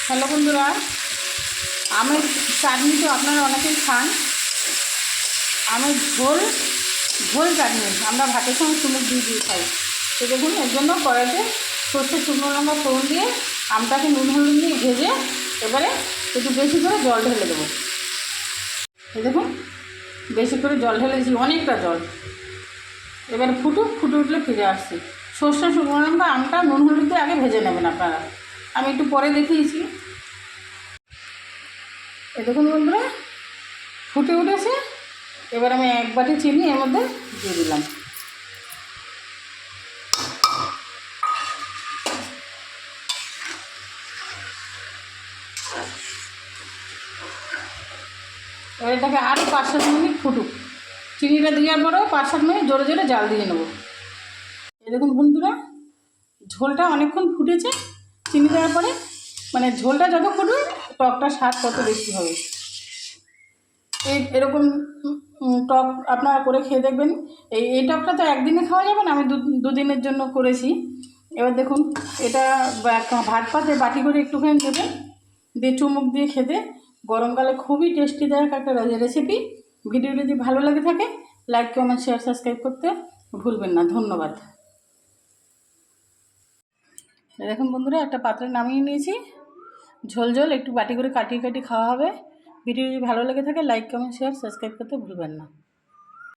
Hello বন্ধুরা, আমের চাটনি তো আপনারা অনেকেই খান। আমের ঝোল ঝোল চাটনি আমরা ভাতের সঙ্গে চুমুক দিয়ে দিয়ে খাই। তো দেখুন, এর জন্য কড়াইতে সর্ষে শুকনো লঙ্কা ফোড়ন দিয়ে আমটাকে নুন হলুদ দিয়ে ভেজে এবারে একটু বেশি করে জল ঢেলে দেবো। এই দেখুন, বেশি করে জল ঢেলেছি, অনেকটা জল। এবারে ফুটে উঠলে ফিরে আসছি। সর্ষে শুকনো লঙ্কা আমটা নুন হলুদ দিয়ে আগে ভেজে নেবেন আপনারা, আমি একটু পরে দেখিয়েছি। এই দেখুন বন্ধুরা, ফুটে উঠেছে। এবার আমি এক বাটি চিনি এর মধ্যে দিয়ে দিলাম। এবার এটাকে আরও 5-7 মিনিট ফুটুক। চিনিটা দেওয়ার পরেও 5-7 মিনিট জোরে জোরে জাল দিয়ে নেব। এই দেখুন বন্ধুরা, ঝোলটা অনেকক্ষণ ফুটেছে। চিনি দেওয়ার পরে মানে ঝোলটা যত ফুটবে টকটা স্বাদ তত বেশি হবে। এরকম টক আপনারা করে খেয়ে দেখবেন। এই টকটা তো একদিনে খাওয়া যাবে না, আমি দুদিনের জন্য করেছি। এবার দেখুন, এটা ভাত পাতে বাটি করে একটুখানি দেবেন, দিয়ে চুমুক দিয়ে খেতে গরমকালে খুবই টেস্টিদায়ক একটা রেসিপি। ভিডিওটি যদি ভালো লাগে থাকে লাইক, কমেন্ট, শেয়ার, সাবস্ক্রাইব করতে ভুলবেন না। ধন্যবাদ। দেখুন বন্ধুরা, একটা পাত্রে নামিয়ে নিয়েছি। ঝোল ঝোল একটু বাটি করে কাটিয়ে কাটিয়ে খাওয়া হবে। ভিডিও যদি ভালো লেগে থাকে লাইক, কমেন্ট, শেয়ার, সাবস্ক্রাইব করতে ভুলবেন না।